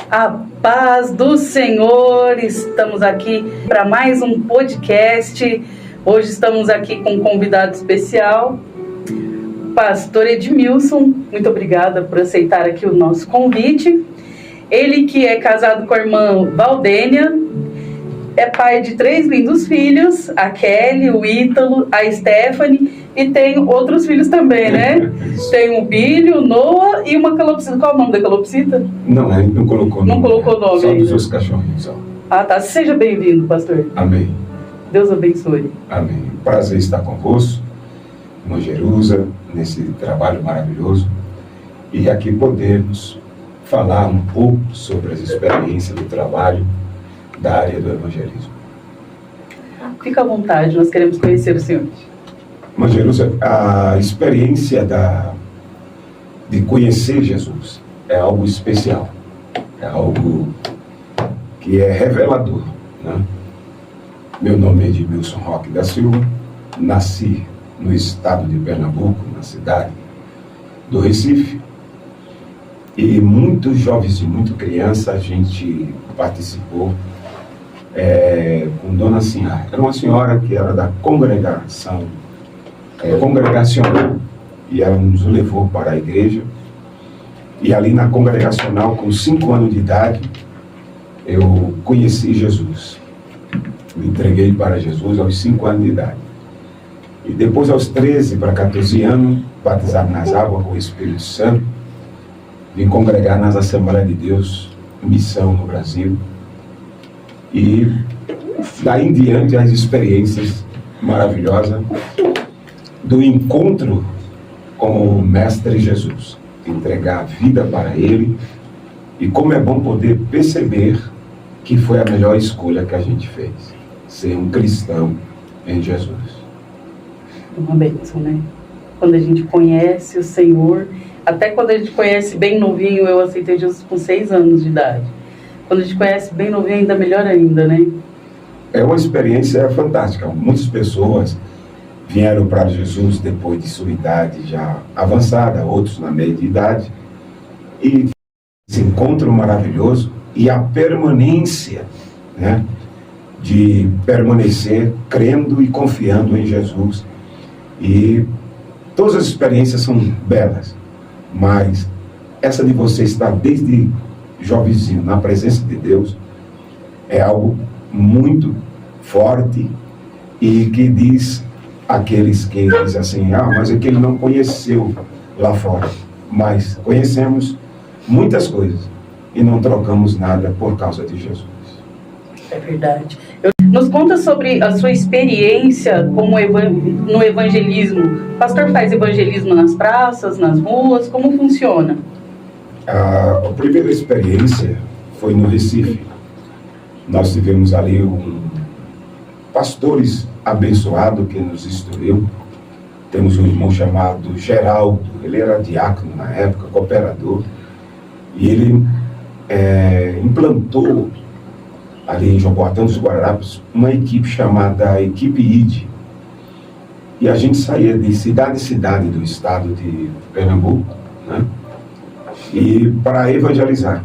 A paz do Senhor, estamos aqui para mais um podcast. Hoje estamos aqui com um convidado especial, pastor Edmilson. Muito obrigada por aceitar aqui o nosso convite. Ele que é casado com a irmã Valdênia, é pai de 3 lindos filhos, a Kelly, o Ítalo, a Stephanie, e tem outros filhos também, né? Tem o Billy, o Noah e uma calopsita. Qual é o nome da calopsita? Não, a gente não colocou nome. Não colocou o nome só ainda. Dos seus cachorrinhos, só. Ah, tá. Seja bem-vindo, pastor. Amém. Deus abençoe. Amém. Prazer estar convosco, irmã Jerusa, nesse trabalho maravilhoso. E aqui podemos falar um pouco sobre as experiências do trabalho da área do evangelismo. Fica à vontade, nós queremos conhecer o senhor. Irmã Jerusa, a experiência de conhecer Jesus é algo especial, é algo que é revelador, né? Meu nome é Edmilson Roque da Silva, nasci no estado de Pernambuco, na cidade do Recife, e muitos jovens e muito criança a gente participou com Dona Sinhá. Era uma senhora que era da congregacional, e ela nos levou para a igreja, e ali na congregacional, com 5 anos de idade, eu conheci Jesus. Me entreguei para Jesus aos 5 anos de idade. E depois, aos 13 para 14 anos, batizado nas águas com o Espírito Santo, vim congregar nas Assembleias de Deus, missão no Brasil. E daí em diante as experiências maravilhosas do encontro com o Mestre Jesus, entregar a vida para Ele, e como é bom poder perceber que foi a melhor escolha que a gente fez, ser um cristão em Jesus. Uma bênção, né? Quando a gente conhece o Senhor, até quando a gente conhece bem novinho, eu aceitei Jesus com 6 anos de idade. Quando a gente conhece bem novinho, ainda melhor ainda, né? É uma experiência fantástica. Muitas pessoas vieram para Jesus depois de sua idade já avançada, outros na meia de idade, e esse encontro maravilhoso e a permanência, né, de permanecer crendo e confiando em Jesus. E todas as experiências são belas, mas essa de você estar desde jovenzinho na presença de Deus é algo muito forte, e que diz aqueles que dizem assim, mas é que ele não conheceu lá fora. Mas conhecemos muitas coisas e não trocamos nada por causa de Jesus. É verdade. Nos conta sobre a sua experiência no evangelismo. O pastor faz evangelismo nas praças, nas ruas, como funciona? A primeira experiência foi no Recife. Nós tivemos ali pastores abençoados que nos instruiu. Temos um irmão chamado Geraldo, ele era diácono na época, cooperador, e ele implantou ali em Jaboatão dos Guararapes uma equipe chamada Equipe ID. E a gente saía de cidade em cidade do estado de Pernambuco, né, e para evangelizar.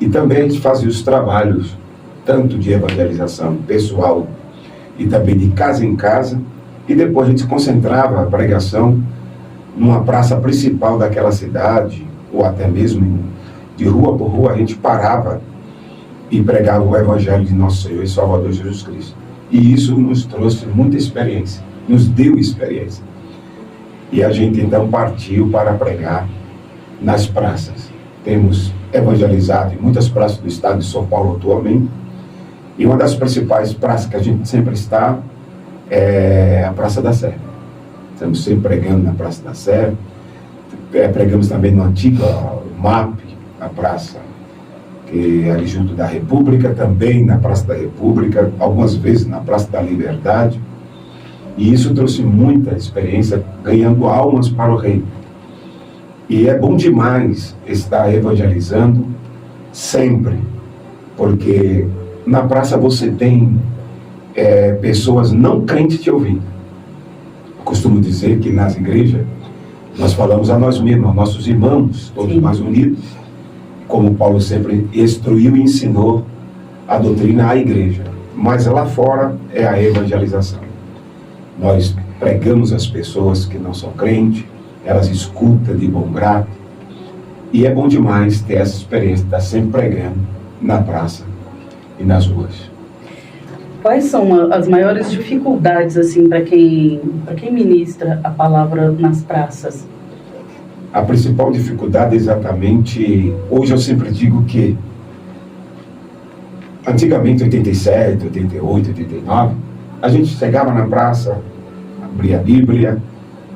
E também a gente fazia os trabalhos, tanto de evangelização pessoal e também de casa em casa, e depois a gente concentrava a pregação numa praça principal daquela cidade, ou até mesmo de rua por rua, a gente parava e pregava o Evangelho de nosso Senhor e Salvador Jesus Cristo. E isso nos trouxe muita experiência, nos deu experiência. E a gente então partiu para pregar nas praças. Temos evangelizado em muitas praças do estado de São Paulo atualmente, e uma das principais praças que a gente sempre está é a Praça da Sé. Estamos sempre pregando na Praça da Sé, pregamos também no antigo MAP, a praça que é ali junto da República, também na Praça da República, algumas vezes na Praça da Liberdade, e isso trouxe muita experiência, ganhando almas para o reino. E é bom demais estar evangelizando sempre, porque na praça você tem pessoas não crentes te ouvindo. Eu costumo dizer que nas igrejas nós falamos a nós mesmos, aos nossos irmãos, todos mais unidos. como Paulo sempre instruiu e ensinou a doutrina à igreja. Mas lá fora é a evangelização. Nós pregamos às pessoas que não são crentes, elas escutam de bom grado, e é bom demais ter essa experiência de estar sempre pregando na praça e nas ruas. Quais são as maiores dificuldades assim para quem ministra a palavra nas praças? A principal dificuldade é exatamente, hoje eu sempre digo que antigamente, 87, 88, 89, a gente chegava na praça, abria a Bíblia,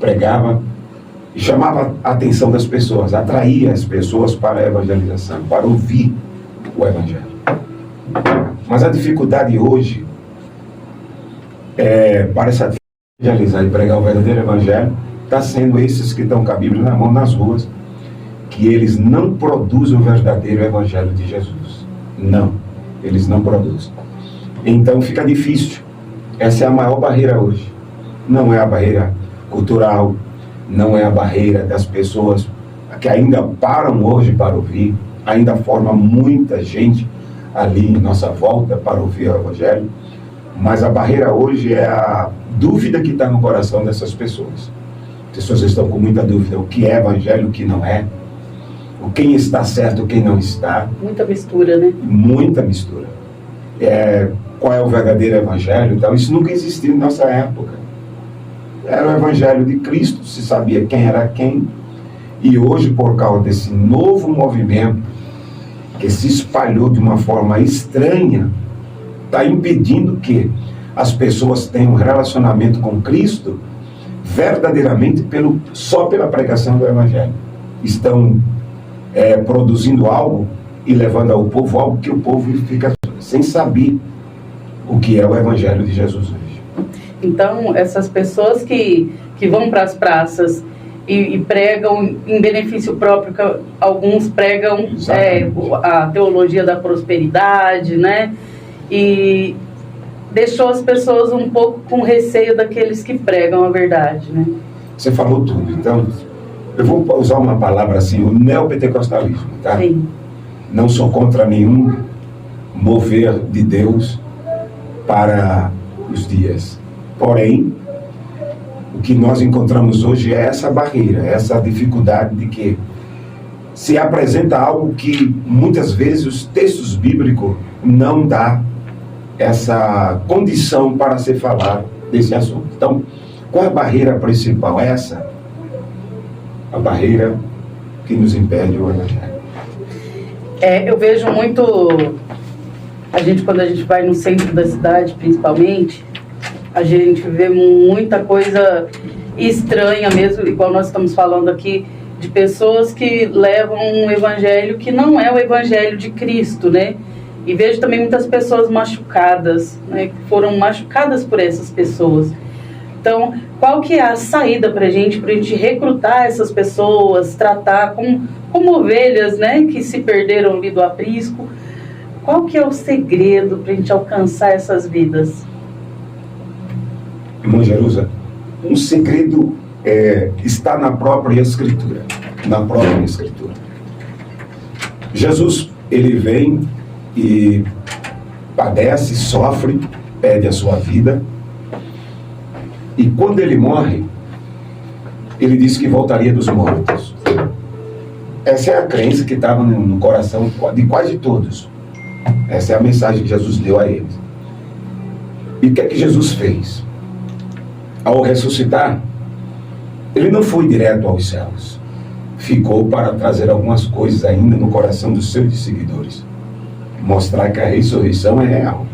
pregava e chamava a atenção das pessoas, atraía as pessoas para a evangelização, para ouvir o Evangelho. Mas a dificuldade hoje para essa evangelizar e pregar o verdadeiro Evangelho está sendo esses que estão com a Bíblia na mão nas ruas, que eles não produzem o verdadeiro Evangelho de Jesus. Não, eles não produzem. Então fica difícil. Essa é a maior barreira hoje. Não é a barreira cultural, não é a barreira das pessoas que ainda param hoje para ouvir, ainda forma muita gente ali em nossa volta para ouvir o Evangelho, mas a barreira hoje é a dúvida que está no coração dessas pessoas. As pessoas estão com muita dúvida, o que é Evangelho, o que não é, o quem está certo, o quem não está. Muita mistura, né? Muita mistura. Qual é o verdadeiro Evangelho? Então, isso nunca existiu em nossa época. Era o Evangelho de Cristo, se sabia quem era quem. E hoje, por causa desse novo movimento que se espalhou de uma forma estranha, está impedindo que as pessoas tenham um relacionamento com Cristo verdadeiramente só pela pregação do Evangelho. Estão produzindo algo e levando ao povo algo que o povo fica sem saber o que é o Evangelho de Jesus hoje. Então, essas pessoas que vão para as praças e pregam em benefício próprio, que alguns pregam a teologia da prosperidade, né? E deixou as pessoas um pouco com receio daqueles que pregam a verdade, né? Você falou tudo. Então, eu vou usar uma palavra assim, o neopentecostalismo, tá? Sim. Não sou contra nenhum mover de Deus para os dias. Porém, o que nós encontramos hoje é essa barreira, essa dificuldade de que se apresenta algo que muitas vezes os textos bíblicos não dão essa condição para se falar desse assunto. Então, qual é a barreira principal? Essa, a barreira que nos impede o Evangelho. Eu vejo muito, quando a gente vai no centro da cidade, principalmente, a gente vê muita coisa estranha mesmo, igual nós estamos falando aqui, de pessoas que levam um evangelho que não é o evangelho de Cristo, né? E vejo também muitas pessoas machucadas, né? Que foram machucadas por essas pessoas. Então, qual que é a saída para a gente recrutar essas pessoas, tratar como ovelhas, né? Que se perderam ali do aprisco? Qual que é o segredo para a gente alcançar essas vidas? Irmã Jerusa, um segredo está na própria Escritura. Na própria Escritura. Jesus, ele vem e padece, sofre, perde a sua vida. E quando ele morre, ele disse que voltaria dos mortos. Essa é a crença que estava no coração de quase todos. Essa é a mensagem que Jesus deu a eles. E o que é que Jesus fez? Ao ressuscitar, ele não foi direto aos céus. Ficou para trazer algumas coisas ainda no coração dos seus seguidores. Mostrar que a ressurreição é real.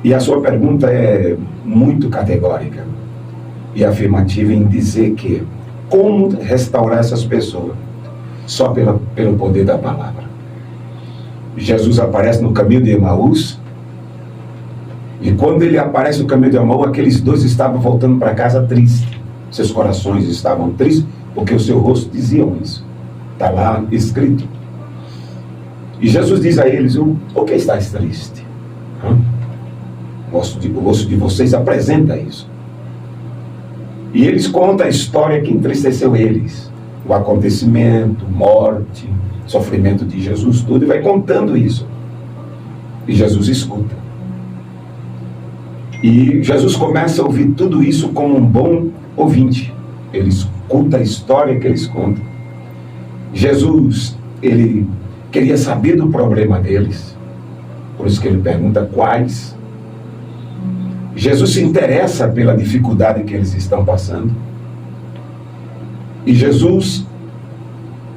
E a sua pergunta é muito categórica e afirmativa em dizer que como restaurar essas pessoas? Só pelo poder da palavra. Jesus aparece no caminho de Emaús. E quando ele aparece no caminho de Emaús, aqueles dois estavam voltando para casa tristes. Seus corações estavam tristes, porque o seu rosto diziam isso. Está lá escrito. E Jesus diz a eles, por que estáis tristes? O rosto de vocês apresenta isso. E eles contam a história que entristeceu eles. o acontecimento, morte, sofrimento de Jesus, tudo, e vai contando isso. E Jesus escuta. E Jesus começa a ouvir tudo isso como um bom ouvinte. Ele escuta a história que eles contam. Jesus, ele queria saber do problema deles, por isso que ele pergunta quais. Jesus se interessa pela dificuldade que eles estão passando. E Jesus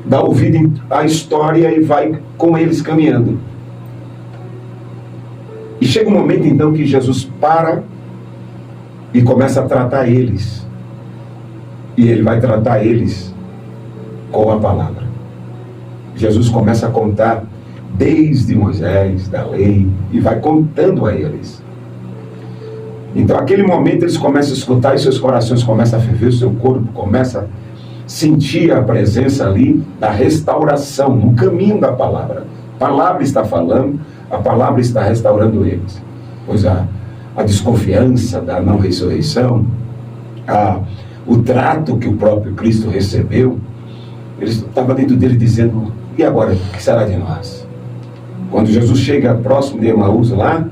dá ouvido à história e vai com eles caminhando. E chega um momento então que Jesus para e começa a tratar eles. E ele vai tratar eles com a palavra. Jesus começa a contar desde Moisés, da lei, e vai contando a eles. Então, naquele momento, eles começam a escutar e seus corações começam a ferver, seu corpo começa a sentir a presença ali da restauração, no caminho da palavra. A palavra está falando, a palavra está restaurando eles. Pois a desconfiança da não ressurreição, o trato que o próprio Cristo recebeu, ele estava dentro dele dizendo: e agora, o que será de nós? Quando Jesus chega próximo de Emaús lá,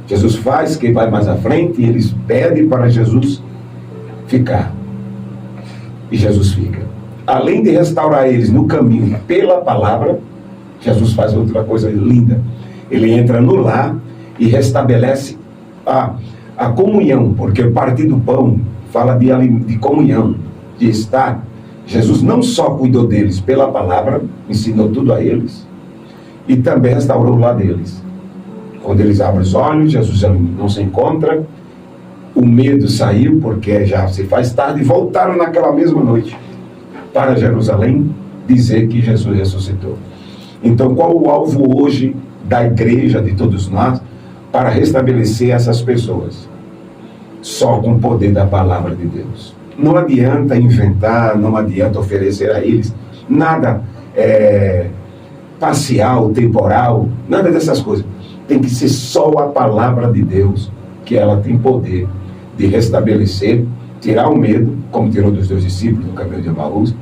Jesus faz que vai mais à frente e eles pedem para Jesus ficar. E Jesus fica. Além de restaurar eles no caminho pela palavra, Jesus faz outra coisa linda. Ele entra no lar e restabelece a comunhão, porque o partir do pão fala de comunhão, de estar. Jesus não só cuidou deles pela palavra, ensinou tudo a eles, e também restaurou o lar deles. Quando eles abrem os olhos, Jesus já não se encontra, o medo saiu, porque já se faz tarde, e voltaram naquela mesma noite para Jerusalém dizer que Jesus ressuscitou. Então, qual o alvo hoje da igreja, de todos nós, para restabelecer essas pessoas? Só com o poder da palavra de Deus. Não adianta inventar, não adianta oferecer a eles nada parcial, temporal, nada dessas coisas. Tem que ser só a palavra de Deus, que ela tem poder de restabelecer, tirar o medo, como tirou dos 2 discípulos no caminho de Emaús,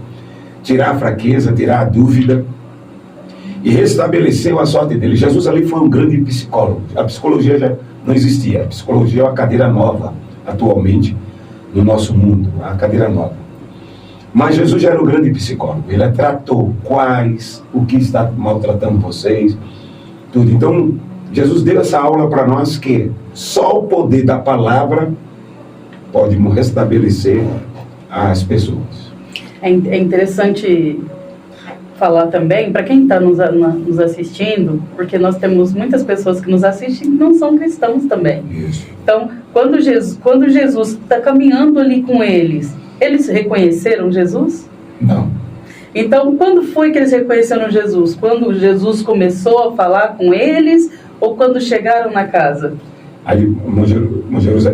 tirar a fraqueza, tirar a dúvida e restabeleceu a sorte dele. Jesus ali foi um grande psicólogo. A psicologia já não existia. A psicologia é uma cadeira nova atualmente no nosso mundo, a cadeira nova. Mas Jesus já era um grande psicólogo. Ele tratou o que está maltratando vocês, tudo. Então, Jesus deu essa aula para nós que só o poder da palavra pode restabelecer as pessoas. É interessante falar também, para quem está nos assistindo, porque nós temos muitas pessoas que nos assistem que não são cristãos também. Isso. Então, quando Jesus está caminhando ali com eles reconheceram Jesus? Não. Então, quando foi que eles reconheceram Jesus? Quando Jesus começou a falar com eles ou quando chegaram na casa? Aí,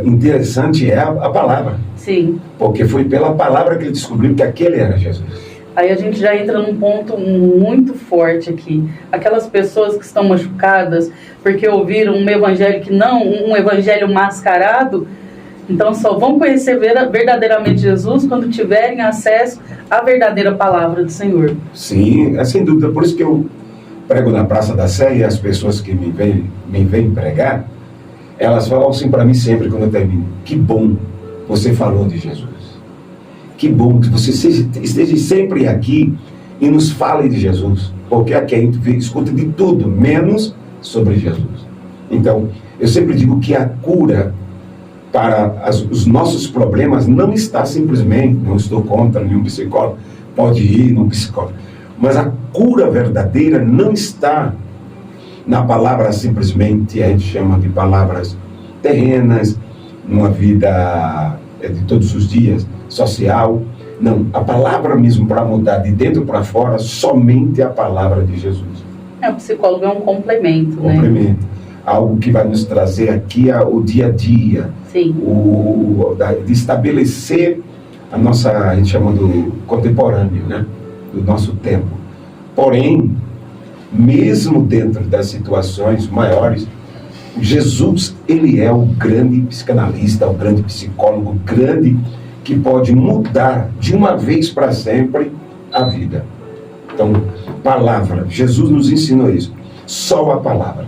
interessante é a palavra. Sim. Porque foi pela palavra que ele descobriu que aquele era Jesus. Aí a gente já entra num ponto muito forte aqui. Aquelas pessoas que estão machucadas porque ouviram um evangelho um evangelho mascarado, então só vão conhecer verdadeiramente Jesus quando tiverem acesso à verdadeira palavra do Senhor. Sim, é sem dúvida. Por isso que eu prego na Praça da Sé e as pessoas que me vêm pregar, elas falam assim para mim sempre quando eu termino: que bom você falou de Jesus. Que bom que você esteja sempre aqui e nos fale de Jesus, porque aqui a gente escuta de tudo, menos sobre Jesus. Então, eu sempre digo que a cura para os nossos problemas não está simplesmente, não estou contra nenhum psicólogo, pode ir num psicólogo, mas a cura verdadeira não está na palavra simplesmente, a gente chama de palavras terrenas, numa vida de todos os dias, social. Não, a palavra mesmo para mudar de dentro para fora, somente a palavra de Jesus. O psicólogo é um complemento, Complemento. né? Algo que vai nos trazer aqui o dia a dia. Sim. De estabelecer a gente chama do contemporâneo, né? Do nosso tempo. Porém, mesmo dentro das situações maiores, Jesus, ele é o grande psicanalista, o grande psicólogo, o grande que pode mudar de uma vez para sempre a vida. Então, palavra, Jesus nos ensinou isso. Só a palavra.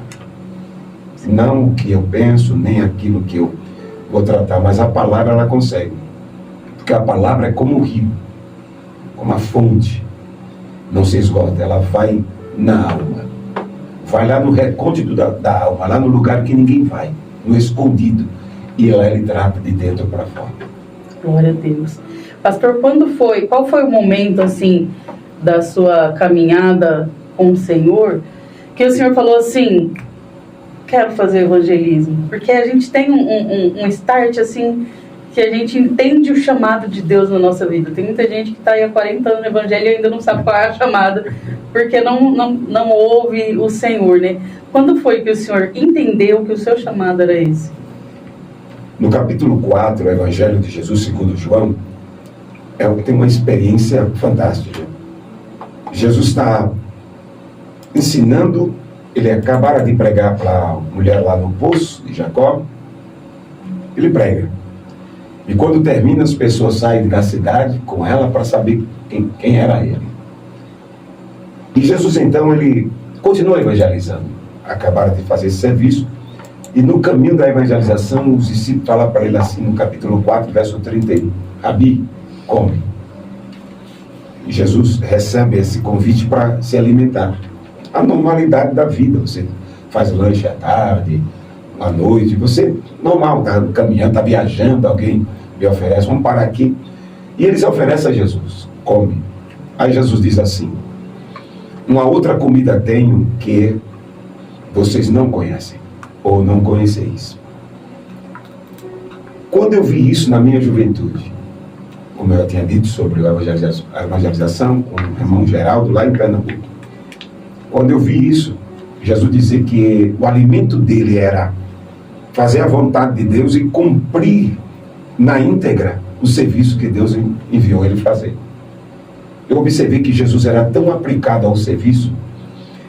Não o que eu penso, nem aquilo que eu vou tratar, mas a palavra ela consegue. Porque a palavra é como o rio, como a fonte. Não se esgota, ela vai na alma. Vai lá no recôndito da alma, lá no lugar que ninguém vai, no escondido. E lá ele trata de dentro para fora. Glória a Deus. Pastor, qual foi o momento, assim, da sua caminhada com o Senhor, que o Senhor falou assim, quero fazer evangelismo? Porque a gente tem um start, assim, que a gente entende o chamado de Deus na nossa vida. Tem muita gente que está aí há 40 anos no evangelho e ainda não sabe qual é a chamada, porque não ouve o Senhor, né? Quando foi que o Senhor entendeu que o seu chamado era esse? No capítulo 4, o Evangelho de Jesus segundo João, tem uma experiência fantástica. Jesus está ensinando, ele acabara de pregar para a mulher lá no poço de Jacó, ele prega. E quando termina, as pessoas saem da cidade com ela para saber quem era ele. E Jesus então, ele continua evangelizando. Acabaram de fazer esse serviço. E no caminho da evangelização, os discípulos falam para ele assim, no capítulo 4, verso 31. Rabi, come. E Jesus recebe esse convite para se alimentar. A normalidade da vida. Você faz lanche à tarde, à noite. Você, normal, está caminhando, está viajando, alguém lhe oferece, vamos parar aqui. E eles oferecem a Jesus, come. Aí Jesus diz assim, uma outra comida tenho que vocês não conhecem, ou não conheceis. Quando eu vi isso na minha juventude, como eu tinha dito sobre a evangelização com o irmão Geraldo, lá em Pernambuco, quando eu vi isso, Jesus dizia que o alimento dele era fazer a vontade de Deus e cumprir na íntegra o serviço que Deus enviou ele fazer. Eu observei que Jesus era tão aplicado ao serviço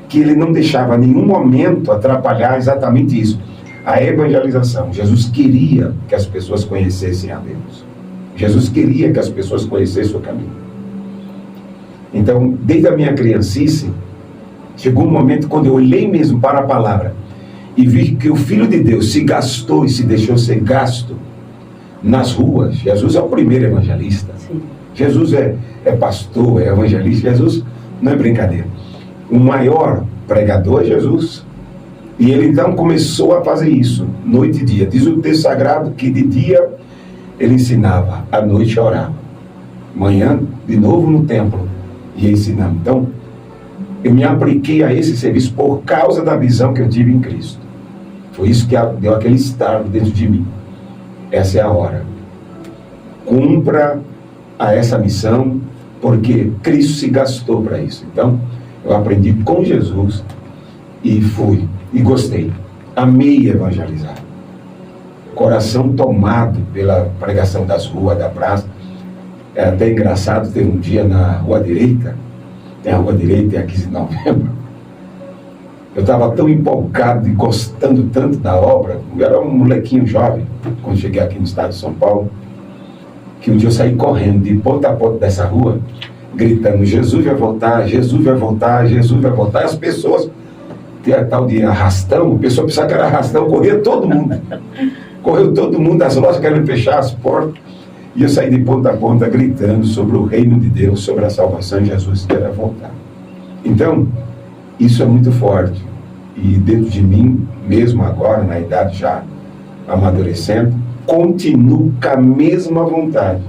que ele não deixava em nenhum momento atrapalhar exatamente isso, a evangelização. Jesus queria que as pessoas conhecessem a Deus. Jesus queria que as pessoas conhecessem o caminho. Então, desde a minha criancice, chegou um momento quando eu olhei mesmo para a palavra e vi que o Filho de Deus se gastou e se deixou ser gasto nas ruas. Jesus é o primeiro evangelista. Sim. Jesus é pastor, é evangelista. Jesus não é brincadeira. O maior pregador é Jesus. E ele então começou a fazer isso, noite e dia. Diz o texto sagrado que de dia ele ensinava, à noite orava. Manhã, de novo no templo, ia ensinando. Então, eu me apliquei a esse serviço por causa da visão que eu tive em Cristo. Foi isso que deu aquele estalo dentro de mim. Essa é a hora. Cumpra a essa missão, porque Cristo se gastou para isso. Então, eu aprendi com Jesus e fui. E gostei. Amei evangelizar. Coração tomado pela pregação das ruas, da praça. É até engraçado, teve um dia na Rua Direita, tem a Rua Direita, é a 15 de novembro. Eu estava tão empolgado e gostando tanto da obra, eu era um molequinho jovem, quando cheguei aqui no estado de São Paulo, que um dia eu saí correndo de ponta a ponta dessa rua, gritando, Jesus vai voltar, Jesus vai voltar, Jesus vai voltar. E as pessoas, tem a tal de arrastão, o pessoal pensava que era arrastão, corria todo mundo. Correu todo mundo, as lojas querendo fechar as portas. E eu saí de ponta a ponta gritando sobre o reino de Deus, sobre a salvação de Jesus que era voltar. Então, isso é muito forte. E dentro de mim, mesmo agora, na idade já amadurecendo, continuo com a mesma vontade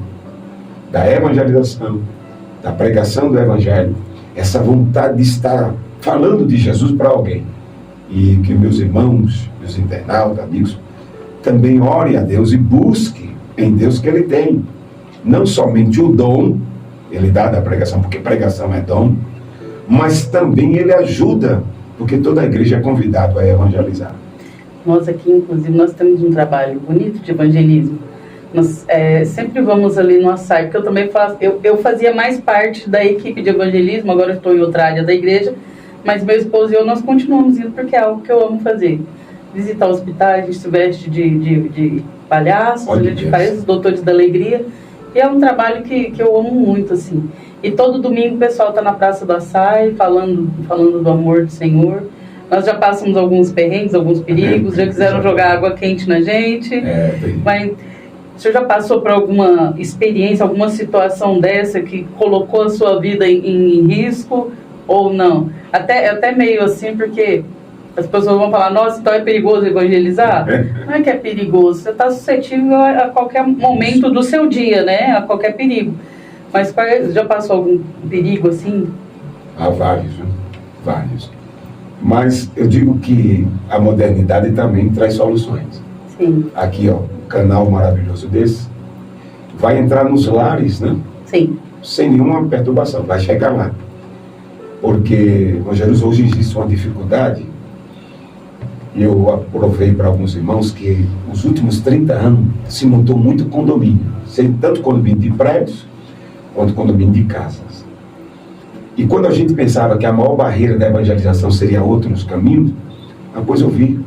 da evangelização, da pregação do evangelho, essa vontade de estar falando de Jesus para alguém. E que meus irmãos, meus internautas, amigos, também orem a Deus e busquem em Deus que Ele tem. Não somente o dom, Ele dá da pregação, porque pregação é dom, mas também Ele ajuda, porque toda a igreja é convidada a evangelizar. Nós aqui, inclusive, nós temos um trabalho bonito de evangelismo. Nós sempre vamos ali no açaí, porque eu também faço, eu fazia mais parte da equipe de evangelismo, agora eu estou em outra área da igreja, mas meu esposo e eu, nós continuamos indo porque é algo que eu amo fazer. Visitar hospitais, a gente se veste de palhaços, a gente faz os doutores da alegria, E é um trabalho que eu amo muito, assim. E todo domingo o pessoal está na Praça do Açaí falando do amor do Senhor. Nós já passamos alguns perrengues, alguns perigos, já quiseram jogar água quente na gente. Mas o senhor já passou por alguma experiência, alguma situação dessa que colocou a sua vida em risco ou não? Até meio assim, porque as pessoas vão falar, nossa, então é perigoso evangelizar? Não é que é perigoso, você está suscetível a qualquer momento do seu dia, né? A qualquer perigo. Mas já passou algum perigo assim? Há vários, né? Vários. Mas eu digo que a modernidade também traz soluções. Sim. Aqui, ó, um canal maravilhoso desse, vai entrar nos lares, né? Sim. Sem nenhuma perturbação, vai chegar lá. Porque, Rogério, hoje existe uma dificuldade, e eu aprovei para alguns irmãos que nos últimos 30 anos se montou muito condomínio, tanto condomínio de prédios, quanto condomínio de casas. E quando a gente pensava que a maior barreira da evangelização seria outros caminhos, depois eu vi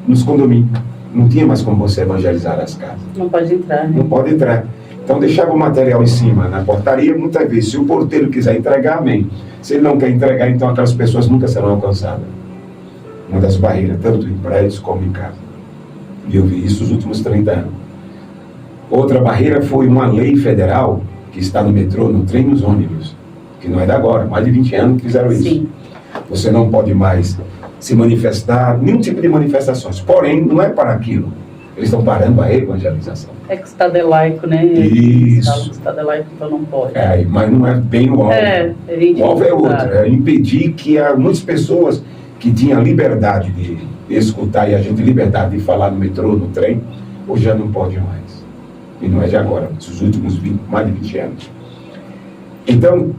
nos condomínios. Não tinha mais como você evangelizar as casas. Não pode entrar, né? Não pode entrar. Então deixava o material em cima, na portaria, muitas vezes. Se o porteiro quiser entregar, amém. Se ele não quer entregar, então aquelas pessoas nunca serão alcançadas. Uma das barreiras, tanto em prédios como em casa. E eu vi isso nos últimos 30 anos. Outra barreira foi uma lei federal que está no metrô, no trem, nos ônibus, que não é de agora, mais de 20 anos que fizeram isso. Sim. Você não pode mais se manifestar, nenhum tipo de manifestações. Porém, não é para aquilo. Eles estão parando a evangelização. É que o Estado é laico, né? Isso. O Estado é laico, então não pode. Mas não é bem o alvo. O alvo é outro. É impedir que muitas pessoas que tinham liberdade de escutar e a gente liberdade de falar no metrô, no trem, hoje já não pode mais. E não é de agora, dos últimos mais de 20 anos. Então,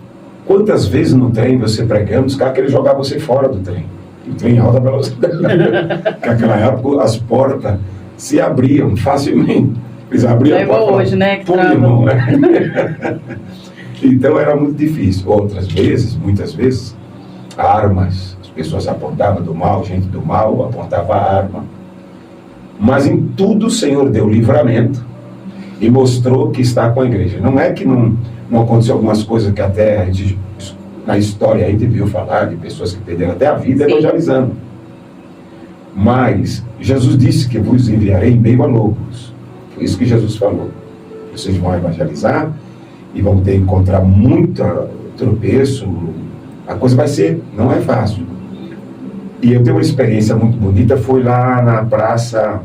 quantas vezes no trem você pregando, os caras querem jogar você fora do trem. O trem em alta velocidade. Porque naquela época as portas se abriam facilmente. Eles abriam é igual hoje, né? Que irmão, né? Então era muito difícil. Outras vezes, muitas vezes, armas. As pessoas apontavam do mal, gente do mal apontava a arma. Mas em tudo o Senhor deu livramento e mostrou que está com a igreja. Não é que não aconteceu algumas coisas que até a gente, na história a gente viu falar de pessoas que perderam até a vida evangelizando. Mas Jesus disse que vos enviarei em meio a lobos. Foi isso que Jesus falou. Vocês vão evangelizar e vão ter que encontrar muito tropeço. A coisa vai ser, não é fácil. E eu tenho uma experiência muito bonita, foi lá na Praça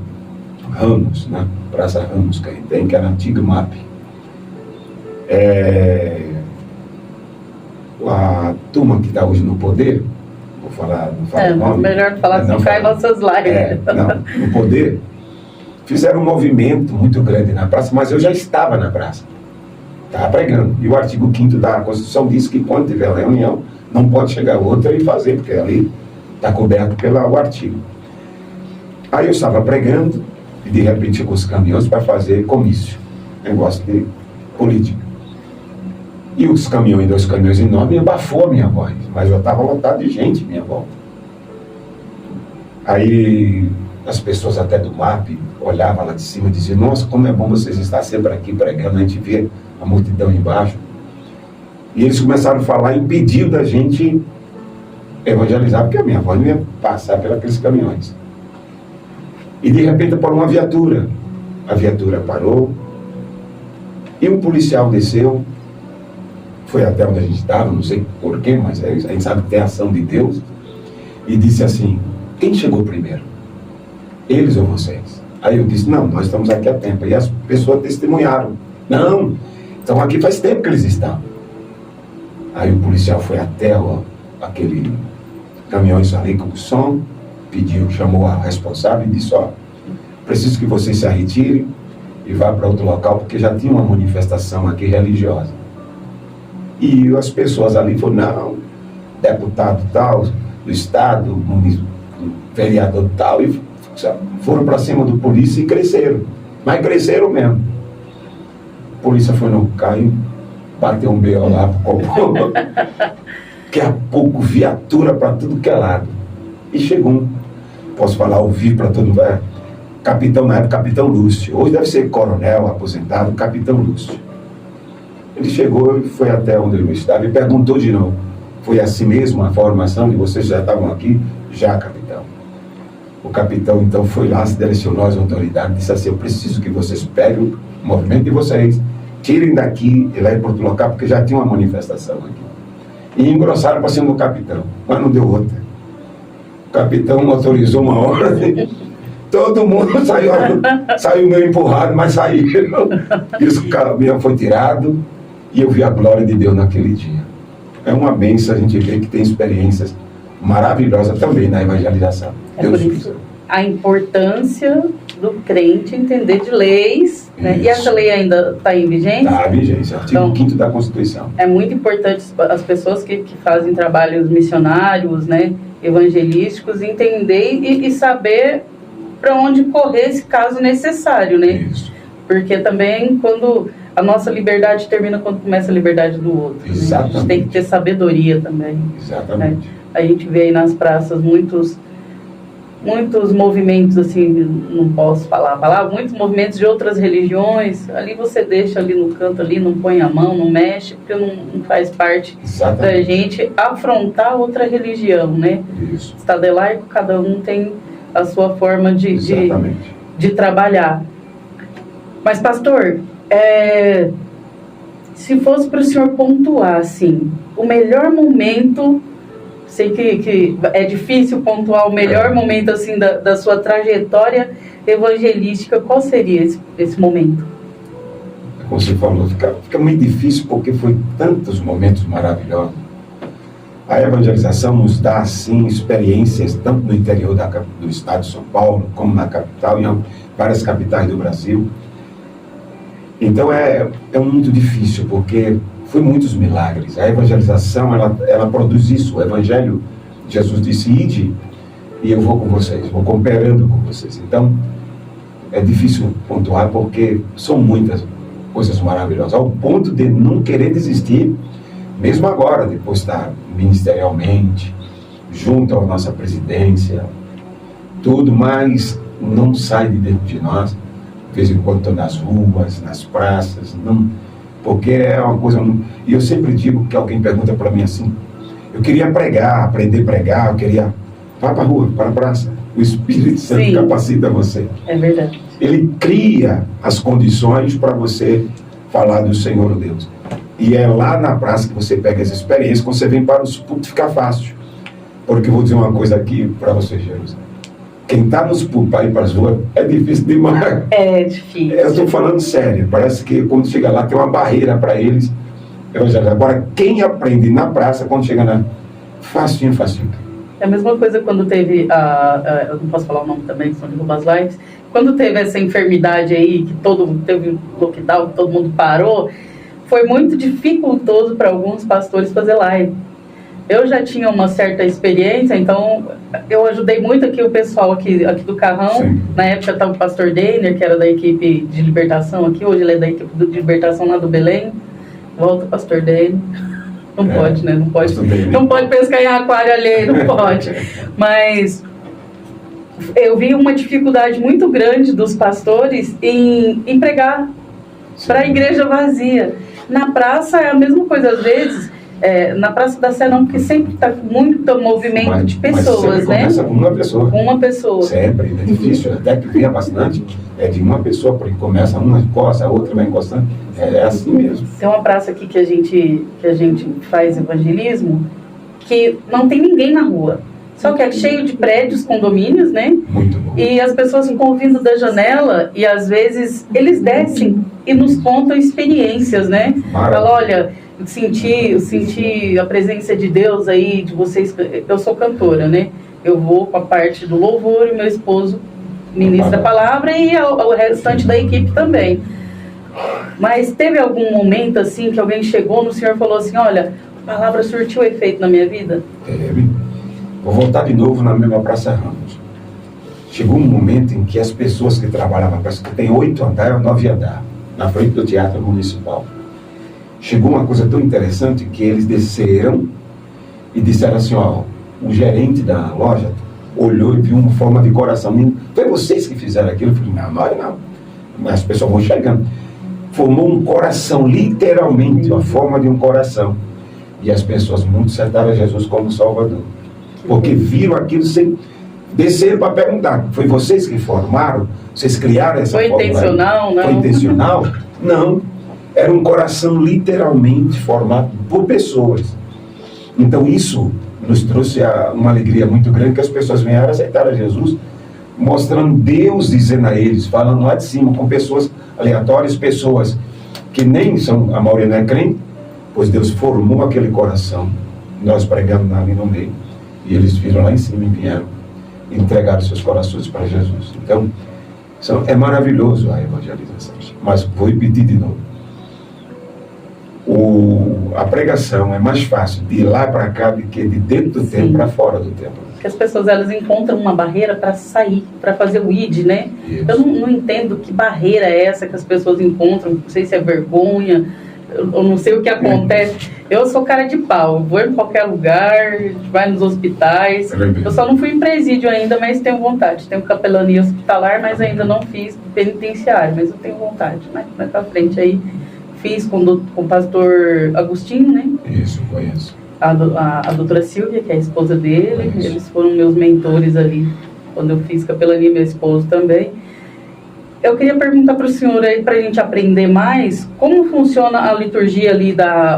Ramos, né? Praça Ramos, que a gente tem, que era a antiga MAP. A turma que está hoje no poder, vou falar, não falo o nome. Melhor falar assim, cai nossas lives. No poder, fizeram um movimento muito grande na praça, mas eu já estava na praça, estava pregando. E o artigo 5º da Constituição diz que quando tiver reunião, não pode chegar outra e fazer, porque ali está coberto pelo artigo. Aí eu estava pregando, e de repente chegou os caminhões para fazer comício, negócio de política. E os caminhões, 2 caminhões enormes, abafou a minha voz, mas eu estava lotado de gente à minha volta. Aí as pessoas até do MAP olhavam lá de cima e diziam, nossa, como é bom vocês estar sempre aqui pregando, a gente vê a multidão embaixo. E eles começaram a falar, impediu da gente evangelizar, porque a minha voz não ia passar pelos caminhões. E de repente parou uma viatura. A viatura parou e um policial desceu, foi até onde a gente estava, não sei porquê, mas a gente sabe que tem a ação de Deus, e disse assim, quem chegou primeiro? Eles ou vocês? Aí eu disse, não, nós estamos aqui há tempo. E as pessoas testemunharam, não, então aqui faz tempo que eles estão. Aí o policial foi até aquele caminhões ali com o som, pediu, chamou a responsável e disse, preciso que vocês se retirem e vá para outro local, porque já tinha uma manifestação aqui religiosa. E as pessoas ali falaram, não, deputado tal, do estado, vereador tal, e foram para cima do polícia e cresceram. Mas cresceram mesmo. A polícia foi no carro e bateu um B.O. lá pro copo. Daqui a pouco, viatura para tudo que é lado. E chegou um, posso falar ao vivo para todo mundo, capitão, na época, Capitão Lúcio. Hoje deve ser coronel, aposentado, Capitão Lúcio. Ele chegou e foi até onde eu estava e perguntou de novo: foi assim mesmo a formação de vocês já estavam aqui? Já, capitão. O capitão então foi lá, se direcionou às autoridades, disse assim: eu preciso que vocês peguem o movimento de vocês, tirem daqui e levem para outro local, porque já tinha uma manifestação aqui. E engrossaram para cima do capitão, mas não deu outra. O capitão autorizou uma ordem, todo mundo saiu meio empurrado, mas saíram. E o caminhão foi tirado e eu vi a glória de Deus naquele dia. É uma bênção a gente ver que tem experiências maravilhosas também na evangelização. É por isso a importância do crente entender de leis, né? E essa lei ainda está em vigência? Está em vigência, artigo 5º da Constituição. É muito importante as pessoas que fazem trabalhos missionários, né, evangelísticos, entender e saber para onde correr se caso necessário, né? Isso. Porque também quando a nossa liberdade termina quando começa a liberdade do outro. Exatamente. Né? A gente tem que ter sabedoria também. Exatamente. Né? A gente vê aí nas praças muitos movimentos, assim, não posso falar a palavra, muitos movimentos de outras religiões. Ali você deixa ali no canto, ali não põe a mão, não mexe, porque não faz parte da gente afrontar outra religião, né? Isso. Estado é laico, cada um tem a sua forma de trabalhar. Mas, pastor, se fosse para o senhor pontuar, assim, o melhor momento, sei que é difícil pontuar o melhor momento, assim, da sua trajetória evangelística, qual seria esse momento? Como você falou, fica muito difícil porque foi tantos momentos maravilhosos. A evangelização nos dá, assim, experiências, tanto no interior do estado de São Paulo, como na capital, em várias capitais do Brasil. Então é muito difícil, porque foi muitos milagres. A evangelização, ela produz isso. O evangelho, Jesus disse: ide, e eu vou com vocês, vou cooperando com vocês. Então, é difícil pontuar, porque são muitas coisas maravilhosas, ao ponto de não querer desistir, mesmo agora, depois de estar ministerialmente, junto à nossa presidência, tudo, mas não sai de dentro de nós. De vez em quando estou nas ruas, nas praças, não, porque é uma coisa... E eu sempre digo que alguém pergunta para mim assim: eu queria pregar, aprender a pregar, eu queria... Vá para a rua, para a praça. O Espírito Santo capacita você. É verdade. Ele cria as condições para você falar do Senhor Deus. E é lá na praça que você pega as experiências, quando você vem para os púlpitos fica fácil. Porque eu vou dizer uma coisa aqui para você, Jerusalém. Quem está nos púlpitos para ir para as ruas é difícil demais. É difícil. Eu estou falando sério. Parece que quando chega lá tem uma barreira para eles. Agora, quem aprende na praça, quando chega lá, facinho. É a mesma coisa quando teve eu não posso falar o nome também, que são derruba as lives. Quando teve essa enfermidade aí, que teve lockdown, que todo mundo parou, foi muito dificultoso para alguns pastores fazer live. Eu já tinha uma certa experiência, então eu ajudei muito aqui o pessoal aqui do Carrão. Sim. Na época estava o pastor Deiner, que era da equipe de libertação aqui, hoje ele é da equipe de libertação lá do Belém. Volta o pastor Deiner. Não pode, né? Não pode pescar em aquário alheio, não pode. Mas eu vi uma dificuldade muito grande dos pastores em pregar para a igreja vazia. Na praça é a mesma coisa, às vezes. Na Praça da Sé não, porque sempre está muito movimento de pessoas, mas começa com uma pessoa. Com uma pessoa. Sempre, é difícil, até que venha bastante, é de uma pessoa, porque começa uma encosta, a outra vai encostando, é assim mesmo. Tem uma praça aqui que a gente faz evangelismo, que não tem ninguém na rua, só que é cheio de prédios, condomínios, né? Muito bom. E as pessoas ficam ouvindo da janela e às vezes eles descem e nos contam experiências, né? Fala, olha... Eu senti a presença de Deus aí, de vocês. Eu sou cantora, né? Eu vou com a parte do louvor e meu esposo ministra a palavra e o restante da equipe também. Mas teve algum momento assim que alguém chegou no senhor e falou assim: olha, a palavra surtiu efeito na minha vida? Teve. Vou voltar de novo na mesma Praça Ramos. Chegou um momento em que as pessoas que trabalhavam na praça, que tem 8 andares ou 9 andares, na frente do Teatro Municipal, chegou uma coisa tão interessante que eles desceram e disseram assim: ó, o gerente da loja olhou e viu uma forma de coração. Foi vocês que fizeram aquilo? Eu falei: não, nós não. Mas as pessoas vão chegando. formou um coração, literalmente, a forma de um coração. E as pessoas muito aceitaram Jesus como Salvador. Porque viram aquilo sem... Desceram para perguntar, foi vocês que formaram? Vocês criaram essa forma? Foi intencional, não? Foi intencional? Não. Era um coração literalmente formado por pessoas. Então isso nos trouxe uma alegria muito grande, que as pessoas vieram aceitar a Jesus, mostrando Deus dizendo a eles, falando lá de cima, com pessoas aleatórias, pessoas que nem são, a maioria não é crente, pois Deus formou aquele coração, nós pregamos ali no meio, e eles viram lá em cima e vieram, entregaram seus corações para Jesus. Então, é maravilhoso a evangelização, mas vou repetir de novo. A pregação é mais fácil de ir lá para cá do que de dentro do templo para fora do templo. Porque as pessoas, elas encontram uma barreira para sair, para fazer o ID, né? Isso. Eu não entendo que barreira é essa que as pessoas encontram, não sei se é vergonha, eu não sei o que acontece. Eu sou cara de pau, vou em qualquer lugar, vai nos hospitais. Eu só não fui em presídio ainda, mas tenho vontade. Tenho capelania hospitalar, mas ainda não fiz penitenciário, mas eu tenho vontade. Mais pra frente aí, fiz com o pastor Agostinho, né? Isso, conheço. A doutora Silvia, que é a esposa dele, eles foram meus mentores ali, quando eu fiz capelania, meu esposo também. Eu queria perguntar para o senhor aí, para a gente aprender mais, como funciona a liturgia ali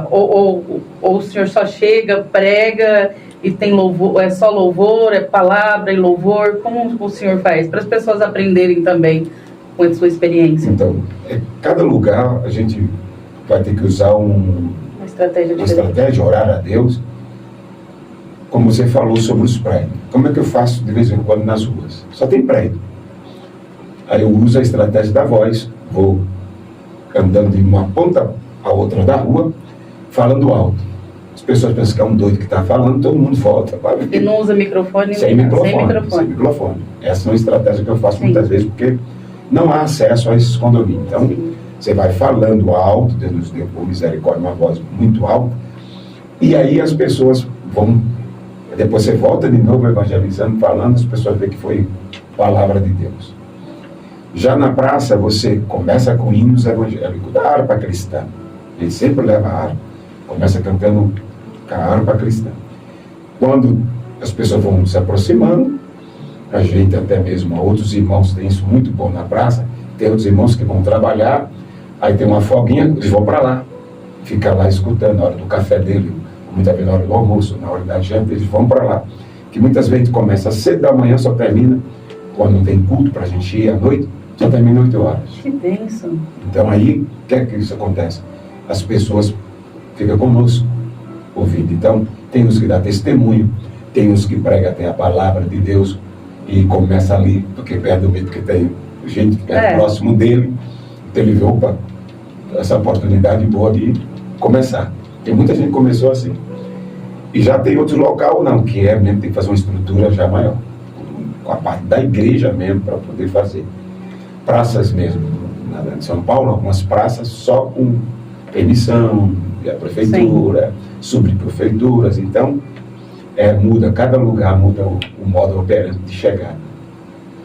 ou o senhor só chega, prega e tem louvor, é só louvor, é palavra e louvor, como o senhor faz? Para as pessoas aprenderem também com a sua experiência. Então, cada lugar a gente vai ter que usar uma estratégia, orar a Deus. Como você falou sobre os prédios. Como é que eu faço de vez em quando nas ruas? Só tem prédio. Aí eu uso a estratégia da voz, vou andando de uma ponta a outra da rua, falando alto. As pessoas pensam que é um doido que está falando, todo mundo volta para ver. E não usa microfone? Sem microfone. Essa é uma estratégia que eu faço muitas vezes, porque não há acesso a esses condomínios. Então, você vai falando alto, Deus nos deu por misericórdia uma voz muito alta, e aí as pessoas vão, depois você volta de novo evangelizando, falando, as pessoas veem que foi palavra de Deus. Já na praça, você começa com hinos evangélicos, da harpa cristã. Ele sempre leva a harpa, começa cantando com a harpa cristã. Quando as pessoas vão se aproximando, a gente até mesmo, outros irmãos tem isso muito bom na praça, tem outros irmãos que vão trabalhar, aí tem uma folguinha, eles vão para lá, fica lá escutando na hora do café dele, muitas vezes na hora do almoço, na hora da janta, eles vão para lá. Que muitas vezes começa às 7 da manhã, só termina, quando não tem culto para a gente ir à noite, só termina 8 horas. Que bênção. Então aí, o que é que isso acontece? As pessoas ficam conosco, ouvindo. Então, tem uns que dá testemunho, tem uns que pregam até a palavra de Deus, e começa ali, porque perto do meio, porque tem gente que é próximo dele, então ele vê, opa, essa oportunidade boa de começar. Tem muita gente que começou assim. E já tem outros locais, não, que é mesmo, tem que fazer uma estrutura já maior, com a parte da igreja mesmo, para poder fazer. Praças mesmo, em São Paulo, algumas praças só com permissão, a prefeitura, subprefeituras, então, muda, cada lugar muda o modo operante de chegar.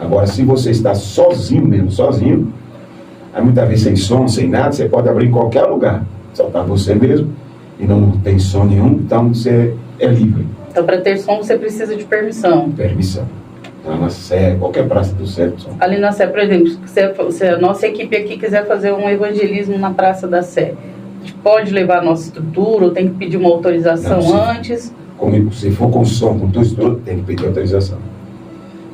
Agora, se você está sozinho mesmo, sozinho, aí muitas vezes sem som, sem nada, você pode abrir em qualquer lugar, só está você mesmo, e não tem som nenhum, então você é livre. Então, para ter som, você precisa de permissão. Permissão. Então, na Sé, qualquer praça do centro. Ali na Sé, por exemplo, se a nossa equipe aqui quiser fazer um evangelismo na Praça da Sé, a gente pode levar a nossa estrutura ou tem que pedir uma autorização antes? Se for com som, com tudo isso, tem que pedir autorização.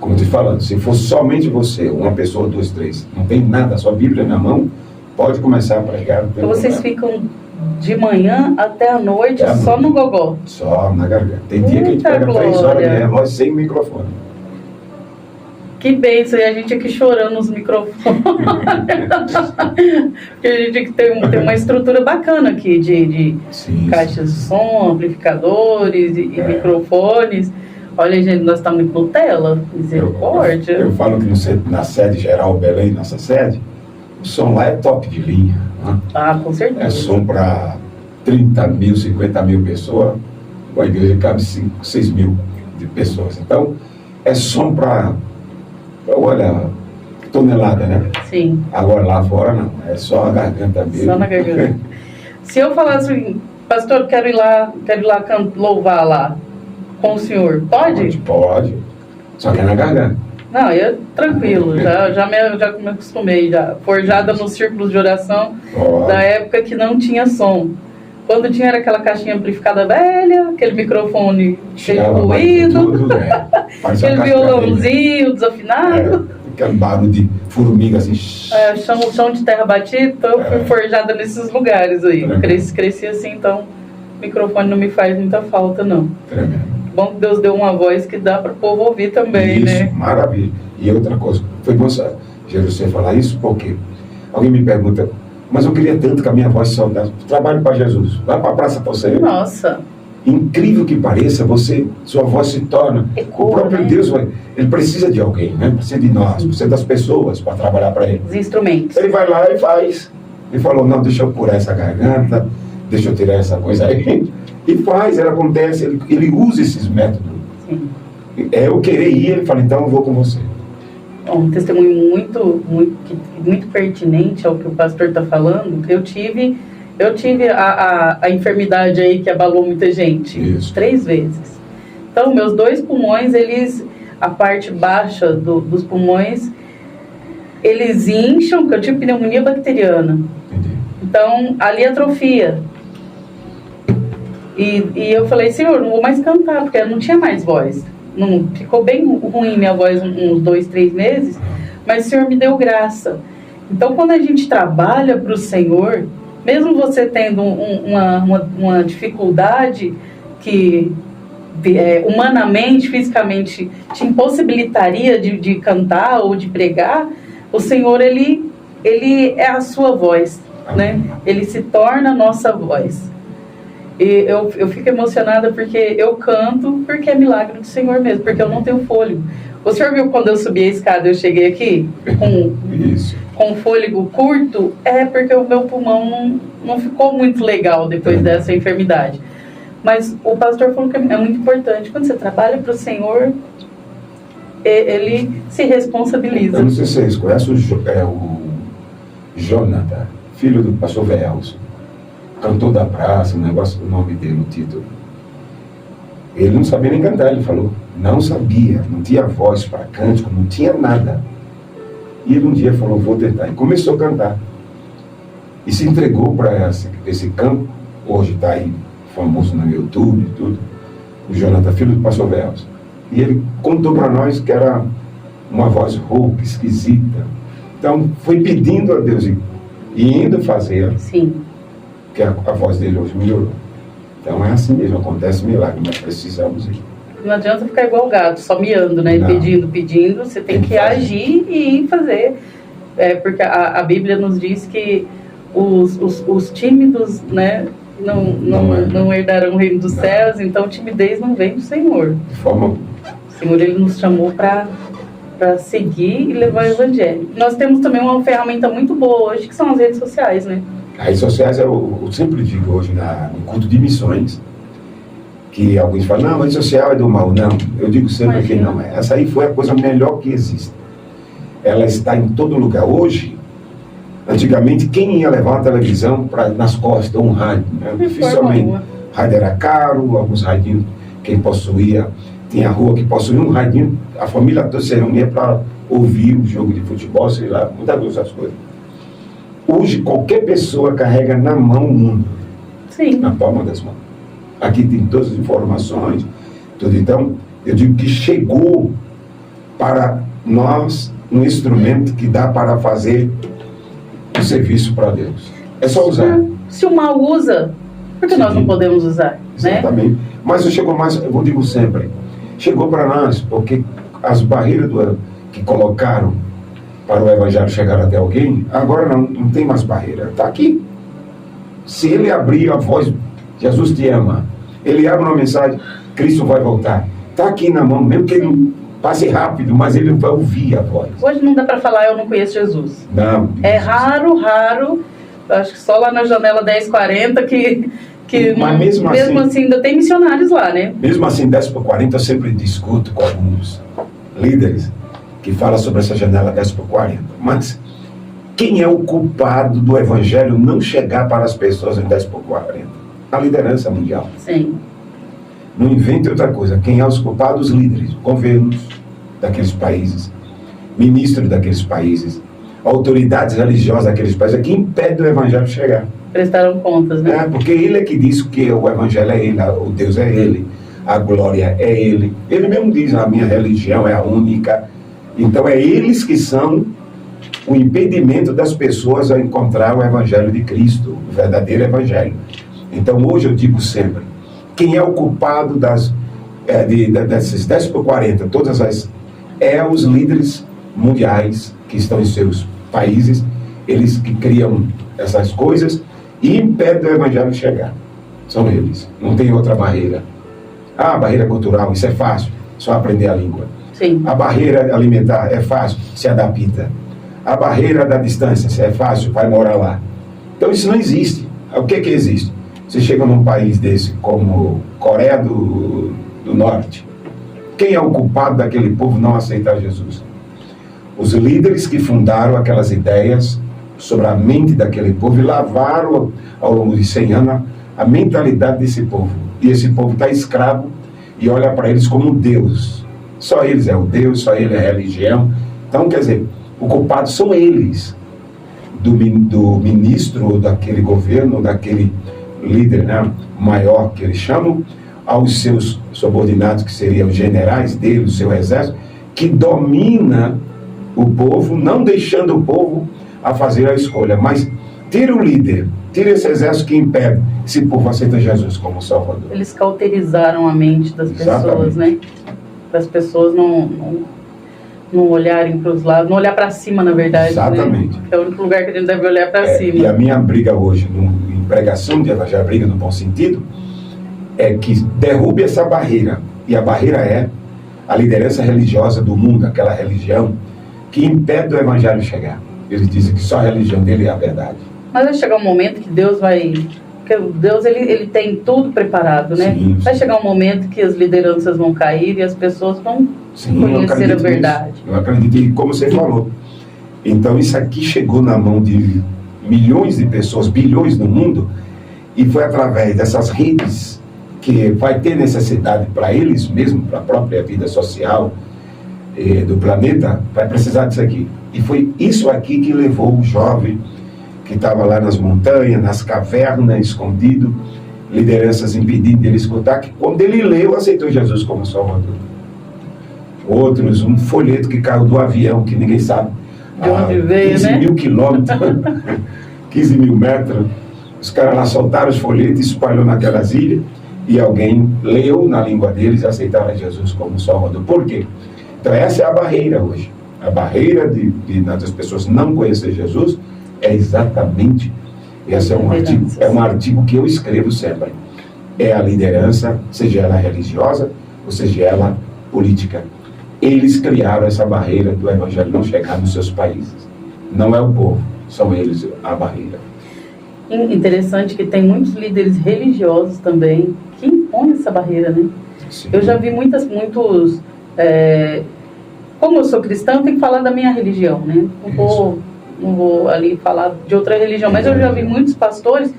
Como eu estou falando, se for somente você, uma pessoa, 2, 3, não tem nada, só Bíblia na mão, pode começar a pregar. Então vocês ficam de manhã até a noite só no gogó? Só na garganta. Tem dia que a gente pega 3 horas de relógio sem microfone. Que bênção, e a gente aqui chorando nos microfones. Porque a gente aqui tem uma estrutura bacana aqui de caixas de som, amplificadores e microfones. Olha, gente, nós estamos em Nutella, misericórdia. Eu falo que na sede geral Belém, nossa sede, o som lá é top de linha. Né? Ah, com certeza. É som para 30 mil, 50 mil pessoas, a igreja cabe 5, 6 mil de pessoas. Então, é som para olha, tonelada, né? Sim. Agora lá fora não, é só a garganta mesmo. Só na garganta. Se eu falasse assim, pastor, quero ir lá louvar lá com o senhor, pode? Pode. Só que é na garganta. Não, eu tranquilo, já me acostumei, já. Forjada nos círculos de oração da época que não tinha som. Quando tinha era aquela caixinha amplificada velha, aquele microfone cheio de ruído, aquele violãozinho desafinado. Aquele barulho de formiga assim. Chão de terra batida, então eu fui forjada nesses lugares aí. Cresci assim, então o microfone não me faz muita falta, não. Tremendo. Bom que Deus deu uma voz que dá para o povo ouvir também, isso, né? Maravilha. E outra coisa, foi bom você falar isso, porque alguém me pergunta, mas eu queria tanto que a minha voz saudasse. Trabalho para Jesus, vai para a praça para você. Nossa. Incrível que pareça, sua voz se torna. Ecoa, o próprio né? Deus, ele precisa de alguém, né? Precisa de nós, precisa das pessoas para trabalhar para ele. Os instrumentos. Ele vai lá e faz. Ele falou, não, deixa eu curar essa garganta, deixa eu tirar essa coisa aí. E faz, ela acontece, ele usa esses métodos. Sim. Eu querer ir, ele fala, então eu vou com você. Um testemunho muito pertinente ao que o pastor está falando. Eu tive a enfermidade aí que abalou muita gente. Isso. 3 vezes. Então, meus 2 pulmões, a parte baixa dos pulmões, eles incham, porque eu tive pneumonia bacteriana. Entendi. Então, ali atrofia. E eu falei, Senhor, não vou mais cantar, porque eu não tinha mais voz. Não, ficou bem ruim minha voz uns 2, 3 meses, mas o Senhor me deu graça. Então, quando a gente trabalha para o Senhor, mesmo você tendo uma dificuldade que humanamente, fisicamente, te impossibilitaria de cantar ou de pregar, o Senhor, ele é a sua voz, né? Ele se torna a nossa voz. E eu fico emocionada porque eu canto porque é milagre do Senhor mesmo, porque eu não tenho fôlego. O senhor viu quando eu subi a escada, eu cheguei aqui com fôlego curto? É porque o meu pulmão não ficou muito legal depois dessa enfermidade. Mas o pastor falou que é muito importante. Quando você trabalha para o Senhor, ele se responsabiliza. Eu não sei se vocês conhecem o Jonathan, filho do pastor Velso. Cantor da praça, o nome dele, o título. Ele não sabia nem cantar, ele falou. Não sabia, não tinha voz para cântico, não tinha nada. E ele um dia falou, vou tentar. E começou a cantar. E se entregou para esse campo. Hoje está aí famoso no YouTube e tudo. O Jonathan, filho do pastor Velso. E ele contou para nós que era uma voz rouca, esquisita. Então foi pedindo a Deus e indo fazer. Sim. Que a voz dele hoje melhorou. Então é assim mesmo, acontece milagre, mas precisamos ir. Não adianta ficar igual o gato, só miando, né? Não. Pedindo, você tem que agir e fazer. Porque a Bíblia nos diz que os tímidos, né, não herdarão o reino dos céus, então timidez não vem do Senhor. De forma... O Senhor, ele nos chamou para seguir e levar o Evangelho. Nós temos também uma ferramenta muito boa hoje, que são as redes sociais, né? As redes sociais, eu sempre digo hoje no culto de missões, que alguns falam, não, a rede social é do mal. Não, eu digo sempre que não é. Essa aí foi a coisa melhor que existe. Ela está em todo lugar. Hoje, antigamente, quem ia levar uma televisão nas costas, ou um rádio? Né? Dificilmente. Rádio era caro, alguns radinhos, quem possuía, tinha rua que possuía um radinho, a família toda se reunia para ouvir o jogo de futebol, sei lá, muitas dessas coisas. Hoje, qualquer pessoa carrega na mão o mundo. Sim. Na palma das mãos. Aqui tem todas as informações, tudo. Então, eu digo que chegou para nós um instrumento que dá para fazer o serviço para Deus. É só usar. Se o mal usa, por que nós não podemos usar? Exatamente. Né? Mas chegou mais, eu digo sempre, chegou para nós, porque as barreiras que colocaram para o Evangelho chegar até alguém, agora não tem mais barreira. Está aqui. Se ele abrir a voz, Jesus te ama, ele abre uma mensagem, Cristo vai voltar. Está aqui na mão, mesmo que ele não passe rápido, mas ele vai ouvir a voz. Hoje não dá para falar, eu não conheço Jesus. Não. É raro, acho que só lá na janela 1040 que mas mesmo assim ainda tem missionários lá, né? Mesmo assim, 10 por 40 eu sempre discuto com alguns líderes. que fala sobre essa janela 10/40. Mas quem é o culpado do evangelho não chegar para as pessoas em 10/40? A liderança mundial. Sim. Não invente outra coisa. Quem é os culpados? Os líderes, governos daqueles países, ministros daqueles países, autoridades religiosas daqueles países, é que impede o evangelho chegar. Prestaram contas, né? Porque ele é que diz que o evangelho é ele, o Deus é ele, a glória é ele. Ele mesmo diz, a minha religião é a única. Então é eles que são o impedimento das pessoas a encontrar o evangelho de Cristo, o verdadeiro evangelho. Então hoje eu digo sempre, quem é o culpado desses 10/40, todas as, os líderes mundiais que estão em seus países, eles que criam essas coisas e impedem o evangelho de chegar. São eles, não tem outra barreira. A barreira cultural, isso é fácil, só aprender a língua. Sim. A barreira alimentar é fácil, se adapta. A barreira da distância, se é fácil, vai morar lá. Então isso não existe. O que existe? Você chega num país desse como Coreia do Norte. Quem é o culpado daquele povo não aceitar Jesus? Os líderes que fundaram aquelas ideias sobre a mente daquele povo e lavaram ao longo de 100 anos a mentalidade desse povo. E esse povo está escravo e olha para eles como Deus. Só eles é o Deus, só ele é a religião. Então, quer dizer, o culpado são eles, do ministro, daquele governo, daquele líder, né, maior que eles chamam, aos seus subordinados, que seriam os generais dele, o seu exército, que domina o povo, não deixando o povo a fazer a escolha, mas tira o líder, tira esse exército que impede esse povo aceita Jesus como Salvador. Eles cauterizaram a mente das pessoas, né? Para as pessoas não olharem para os lados, não olhar para cima, na verdade. Exatamente. Né? É o único lugar que a gente deve olhar para cima. E a minha briga hoje, em pregação de evangelho, a briga no bom sentido, é que derrube essa barreira. E a barreira é a liderança religiosa do mundo, aquela religião que impede o evangelho chegar. Eles dizem que só a religião dele é a verdade. Mas vai chegar um momento que Deus vai... Porque Deus, ele tem tudo preparado, né? Sim, vai chegar um momento que as lideranças vão cair e as pessoas vão conhecer a verdade. Eu acredito que, como você falou. Então, isso aqui chegou na mão de milhões de pessoas, bilhões no mundo, e foi através dessas redes que vai ter necessidade para eles mesmos, para a própria vida social do planeta, vai precisar disso aqui. E foi isso aqui que levou o jovem que estava lá nas montanhas, nas cavernas, escondido, lideranças impedindo ele escutar, que quando ele leu, aceitou Jesus como Salvador. Outros, um folheto que caiu do avião, que ninguém sabe, de onde veio, 15 mil quilômetros, 15 mil metros, os caras lá soltaram os folhetos, espalhou naquelas ilhas, e alguém leu na língua deles e aceitaram Jesus como Salvador. Por quê? Então essa é a barreira hoje. A barreira das pessoas não conhecer Jesus é exatamente, esse é um artigo que eu escrevo sempre. É a liderança, seja ela religiosa, ou seja ela política. Eles criaram essa barreira do evangelho não chegar nos seus países. Não é o povo, são eles a barreira. Interessante que tem muitos líderes religiosos também que impõem essa barreira, né? Sim. Eu já vi muitos... como eu sou cristã, eu tenho que falar da minha religião, né? Não vou ali falar de outra religião, mas eu já vi muitos pastores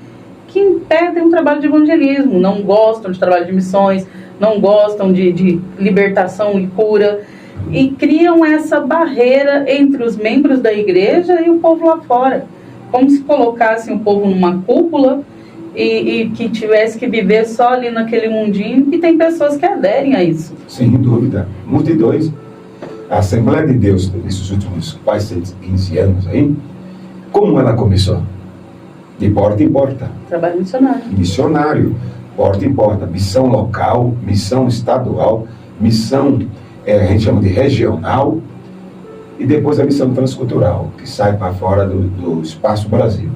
que impedem o trabalho de evangelismo, não gostam de trabalho de missões, não gostam de libertação e cura, e criam essa barreira entre os membros da igreja e o povo lá fora, como se colocassem o povo numa cúpula e que tivesse que viver só ali naquele mundinho, e tem pessoas que aderem a isso. Sem dúvida, multidões. A Assembleia de Deus, nesses últimos quase 15 anos aí, como ela começou? De porta em porta. Trabalho missionário. Missionário, porta em porta. Missão local, missão estadual, missão, a gente chama de regional, e depois a missão transcultural, que sai para fora do espaço Brasil.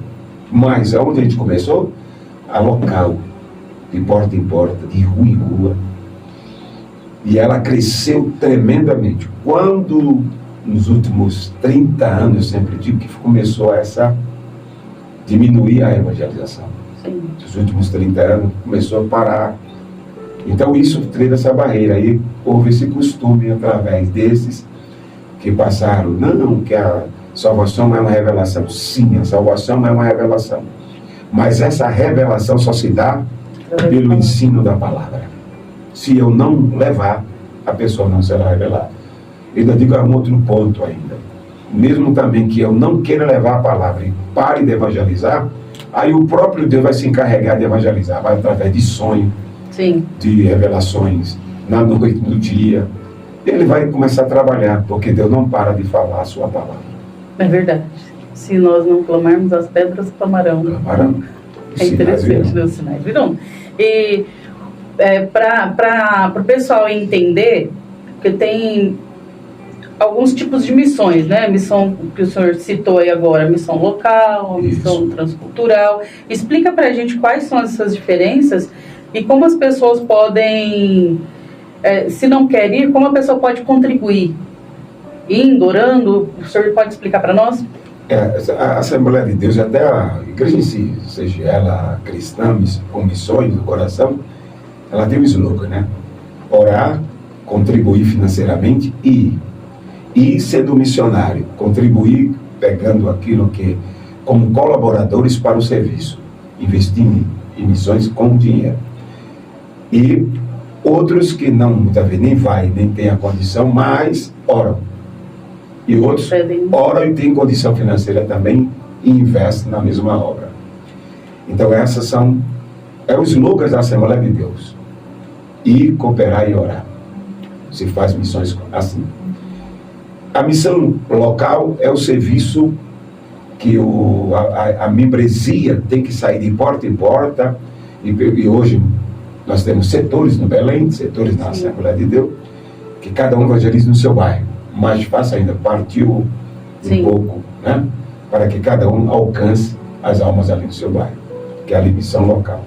Mas aonde a gente começou? A local, de porta em porta, de rua em rua. E ela cresceu tremendamente. Quando, nos últimos 30 anos, eu sempre digo que começou a diminuir a evangelização. Sim. Nos últimos 30 anos, começou a parar. Então, isso teve essa barreira. Aí houve esse costume, através desses, que passaram, não, que a salvação é uma revelação. Sim, a salvação é uma revelação. Mas essa revelação só se dá pelo ensino da palavra. Se eu não levar, a pessoa não será revelada. Ainda digo um outro ponto ainda. Mesmo também que eu não queira levar a palavra e pare de evangelizar, aí o próprio Deus vai se encarregar de evangelizar, vai através de sonho, Sim. de revelações, na noite, no dia. Ele vai começar a trabalhar, porque Deus não para de falar a sua palavra. É verdade. Se nós não clamarmos, as pedras clamarão. Clamarão. É interessante, né? Os sinais virão. E para o pessoal entender, que tem alguns tipos de missões, né? A missão que o senhor citou aí agora, a missão local, a missão transcultural. Explica para a gente quais são essas diferenças e como as pessoas podem, se não quer ir, como a pessoa pode contribuir? Indo, orando, o senhor pode explicar para nós? A Assembleia de Deus, até a igreja em si, seja ela cristã, com missões do coração, ela tem um slogan, né? Orar, contribuir financeiramente e sendo missionário, contribuir pegando aquilo que, como colaboradores para o serviço, investindo em missões com dinheiro. E outros que não, muitas vezes, nem vai, nem tem a condição, mas oram. E outros oram e têm condição financeira também e investem na mesma obra. Então essas são os slogans da Assembleia de Deus. Ir, cooperar e orar. Se faz missões assim. A missão local é o serviço que a membresia tem que sair de porta em porta, e hoje nós temos setores no Belém, setores na Assembleia de Deus, que cada um evangeliza no seu bairro. Mais fácil ainda, partiu um pouco, né? Para que cada um alcance as almas ali no seu bairro, que é a missão local.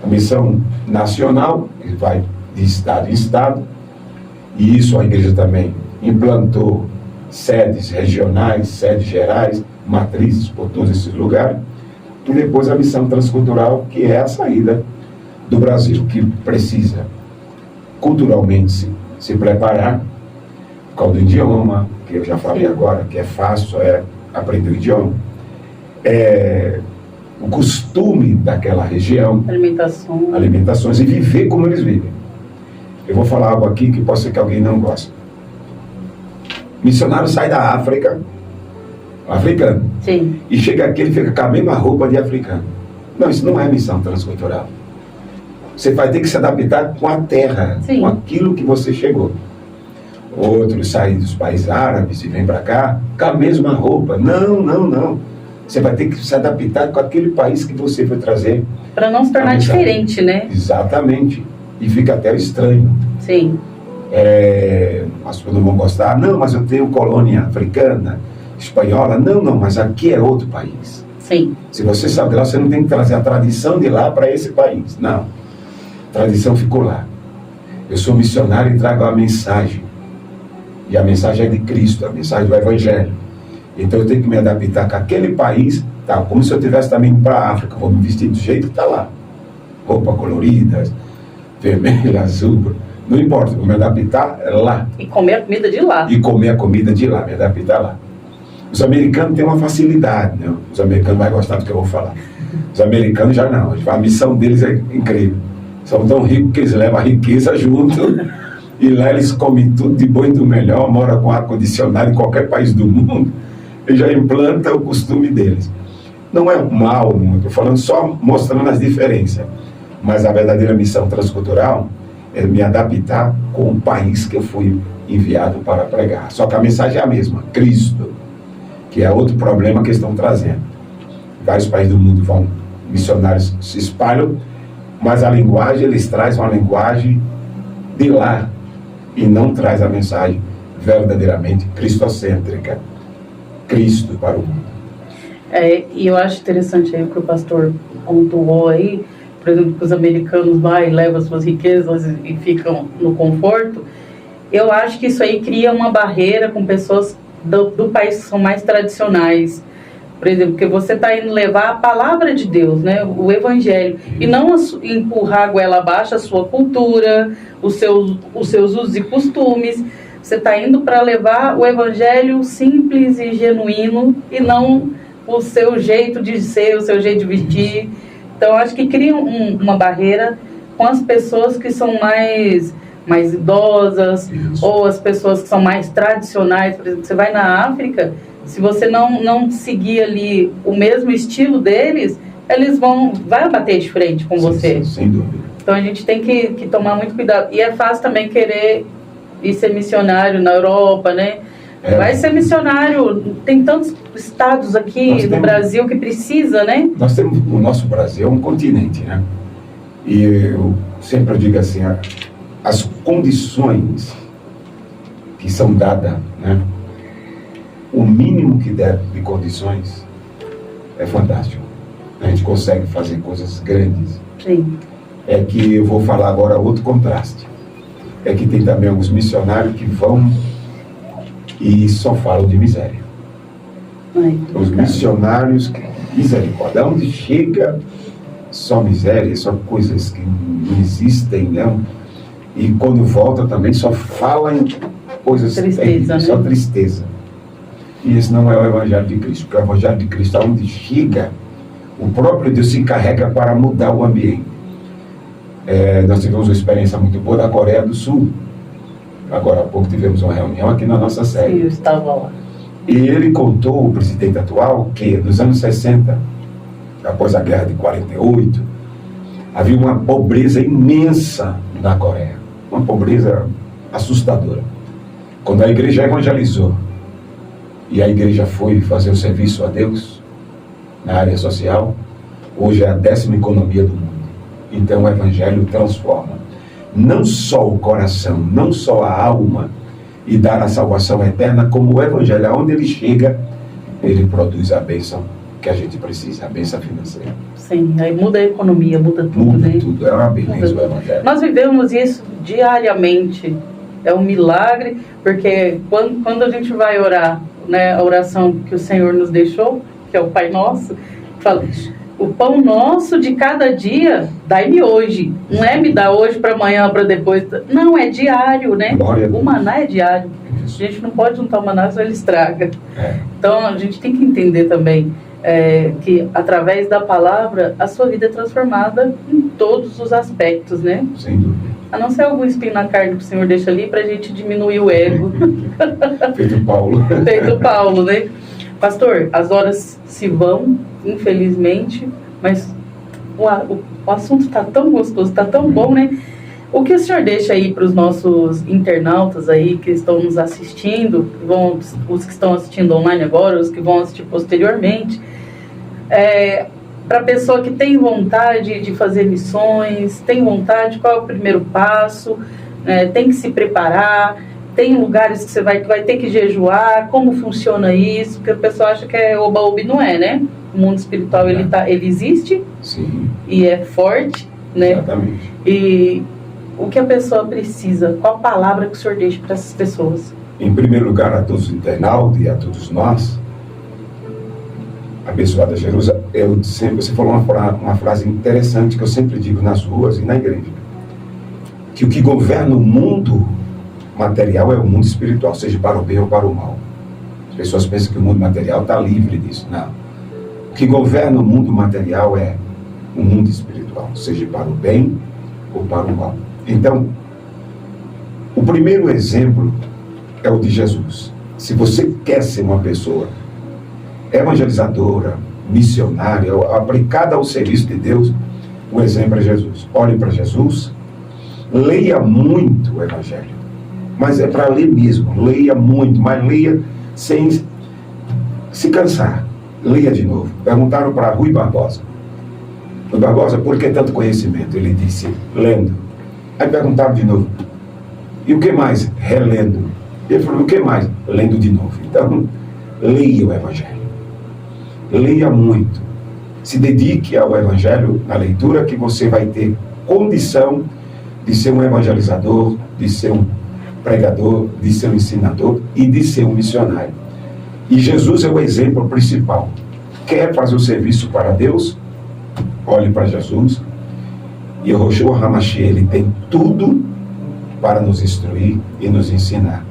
A missão nacional, que vai de estado em estado, e isso a igreja também implantou sedes regionais, sedes gerais, matrizes por todos esses lugares, e depois a missão transcultural, que é a saída do Brasil, que precisa culturalmente se preparar por causa do idioma, que eu já falei agora, que é fácil, aprender o idioma, o costume daquela região, alimentações, e viver como eles vivem. Eu vou falar algo aqui que pode ser que alguém não goste. Missionário sai da África, africano, e chega aqui, ele fica com a mesma roupa de africano. Não, isso não é missão transcultural. Você vai ter que se adaptar com a terra, com aquilo que você chegou. Outros saem dos países árabes e vêm para cá com a mesma roupa. Não. Você vai ter que se adaptar com aquele país que você foi trazer. Para não se tornar diferente, né? Exatamente. E fica até estranho. Sim. As pessoas não vão gostar. Não, mas eu tenho colônia africana, espanhola. Não, mas aqui é outro país. Sim. Se você sabe de lá, você não tem que trazer a tradição de lá para esse país. Não. A tradição ficou lá. Eu sou missionário e trago a mensagem. E a mensagem é de Cristo, a mensagem do Evangelho. Então eu tenho que me adaptar com aquele país, tá? Como se eu estivesse também para a África. Vou me vestir do jeito que está lá. Roupa colorida, vermelha, azul. Não importa, vou me adaptar lá. E comer a comida de lá. E comer a comida de lá, me adaptar lá. Os americanos têm uma facilidade, né? Os americanos vão gostar do que eu vou falar. Os americanos já não. A missão deles é incrível. São tão ricos que eles levam a riqueza junto. E lá eles comem tudo de bom e do melhor, moram com ar-condicionado em qualquer país do mundo, e já implanta o costume deles. Não é mal, estou falando só mostrando as diferenças. Mas a verdadeira missão transcultural é me adaptar com o país que eu fui enviado para pregar. Só que a mensagem é a mesma, Cristo, que é outro problema que estão trazendo. Vários países do mundo vão, missionários se espalham, mas a linguagem, eles trazem uma linguagem de lá, e não traz a mensagem verdadeiramente cristocêntrica. Cristo para o mundo. E eu acho interessante aí o que o pastor pontuou aí, por exemplo, que os americanos vão e levam as suas riquezas e ficam no conforto. Eu acho que isso aí cria uma barreira com pessoas do país que são mais tradicionais. Por exemplo, que você está indo levar a palavra de Deus, né? O Evangelho, e não empurrar a goela abaixo a sua cultura, os seus usos e costumes, Você está indo para levar o evangelho simples e genuíno e não o seu jeito de ser, o seu jeito de vestir. Então, acho que cria uma barreira com as pessoas que são mais idosas, ou as pessoas que são mais tradicionais. Por exemplo, você vai na África, se você não seguir ali o mesmo estilo deles, eles vai bater de frente com você. Sim, sem dúvida. Então a gente tem que tomar muito cuidado. E é fácil também querer ir ser missionário na Europa, né? Vai ser missionário, tem tantos estados aqui no Brasil que precisa, né? Nós temos, o nosso Brasil é um continente, né? E eu sempre digo assim, as condições que são dadas, né? O mínimo que der de condições é fantástico. A gente consegue fazer coisas grandes. Sim. É que eu vou falar agora outro contraste. É que tem também alguns missionários que vão e só falam de miséria. Os missionários, misericórdia, onde chega só miséria, só coisas que não existem, não. E quando volta também só fala em coisas tristeza, só né? Tristeza. E esse não é o Evangelho de Cristo, porque o Evangelho de Cristo, onde chega, o próprio Deus se encarrega para mudar o ambiente. Nós tivemos uma experiência muito boa da Coreia do Sul. Agora há pouco tivemos uma reunião aqui na nossa sede. Sim, eu estava lá. E ele contou, o presidente atual, que nos anos 60, após a guerra de 48, havia uma pobreza imensa na Coreia. Uma pobreza assustadora. Quando a igreja evangelizou, e a igreja foi fazer o serviço a Deus, na área social, hoje é a 10ª economia do mundo. Então o evangelho transforma não só o coração, não só a alma, e dá a salvação eterna, como o evangelho, aonde ele chega, ele produz a bênção que a gente precisa, a bênção financeira. Sim, aí muda a economia, muda tudo, Muda né? tudo, é uma beleza o evangelho. Nós vivemos isso diariamente, é um milagre, porque quando a gente vai orar, né, a oração que o Senhor nos deixou, que é o Pai Nosso, fala: o pão nosso de cada dia, dai-me hoje. Não é me dar hoje para amanhã, para depois. Não, é diário, né? O maná é diário. A gente não pode juntar o maná, senão ele estraga. Então, a gente tem que entender também que, através da palavra, a sua vida é transformada em todos os aspectos, né? Sem dúvida. A não ser algum espinho na carne que o Senhor deixa ali para a gente diminuir o ego. Feito Paulo. Feito Paulo, né? Pastor, as horas se vão, infelizmente, mas o assunto está tão gostoso, está tão bom, né? O que o senhor deixa aí para os nossos internautas aí que estão nos assistindo, os que estão assistindo online agora, os que vão assistir posteriormente, para a pessoa que tem vontade de fazer missões, tem vontade, qual é o primeiro passo, tem que se preparar, tem lugares que você vai ter que jejuar, como funciona isso? Porque o pessoal acha que é oba-oba, não é, né? O mundo espiritual, ele existe. Sim. E é forte, né? Exatamente. E o que a pessoa precisa? Qual palavra que o senhor deixa para essas pessoas? Em primeiro lugar, a todos os internautas e a todos nós, abençoada Jerusalém, você falou uma frase interessante que eu sempre digo nas ruas e na igreja, que o que governa o mundo material é o mundo espiritual, seja para o bem ou para o mal. As pessoas pensam que o mundo material está livre disso. Não. O que governa o mundo material é o mundo espiritual, seja para o bem ou para o mal. Então, o primeiro exemplo é o de Jesus. Se você quer ser uma pessoa evangelizadora, missionária, aplicada ao serviço de Deus, o exemplo é Jesus. Olhe para Jesus, leia muito o Evangelho. Mas é para ler mesmo, leia muito, mas leia sem se cansar. Leia de novo. Perguntaram para Rui Barbosa: Rui Barbosa, por que tanto conhecimento? Ele disse: lendo. Aí perguntaram de novo: e o que mais? Relendo. Ele falou: o que mais? Lendo de novo. Então, leia o Evangelho. Leia muito. Se dedique ao Evangelho, na leitura, que você vai ter condição de ser um evangelizador, de ser um pregador, de ser um ensinador e de ser um missionário. E Jesus é o exemplo principal. Quer fazer o serviço para Deus? Olhe para Jesus. E o Yoshua HaMashiach, ele tem tudo para nos instruir e nos ensinar.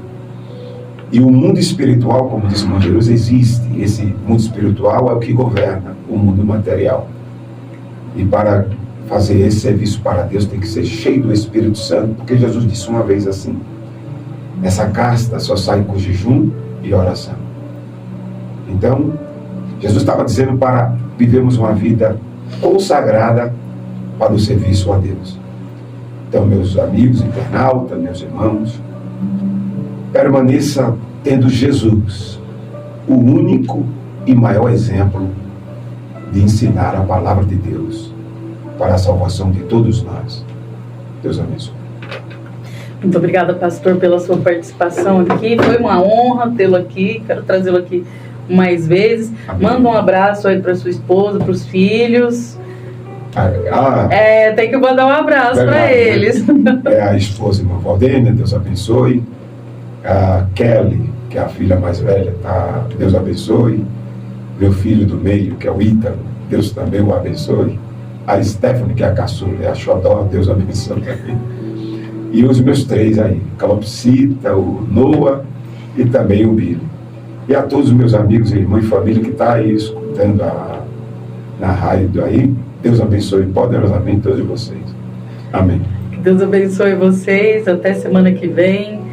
E o mundo espiritual, como disse Manjerus, existe. Esse mundo espiritual é o que governa o mundo material. E para fazer esse serviço para Deus tem que ser cheio do Espírito Santo, porque Jesus disse uma vez assim: essa casta só sai com jejum e oração. Então, Jesus estava dizendo para vivermos uma vida consagrada para o serviço a Deus. Então, meus amigos internautas, meus irmãos, permaneça tendo Jesus, o único e maior exemplo de ensinar a palavra de Deus para a salvação de todos nós. Deus abençoe. Muito obrigada, pastor, pela sua participação aqui. Foi uma honra tê-lo aqui. Quero trazê-lo aqui mais vezes. Amém. Manda um abraço aí para sua esposa, para os filhos. Tem que mandar um abraço para eles. É a esposa, irmã Valdênia, Deus abençoe. A Kelly, que é a filha mais velha, tá? Deus abençoe. Meu filho do meio, que é o Ítalo, Deus também o abençoe. A Stephanie, que é a caçula, é a Xodó, Deus abençoe também. E os meus três aí, Calopsita, o Noah e também o Billy. E a todos os meus amigos, irmãos e família que está aí escutando na rádio aí, Deus abençoe poderosamente todos vocês. Amém. Que Deus abençoe vocês. Até semana que vem.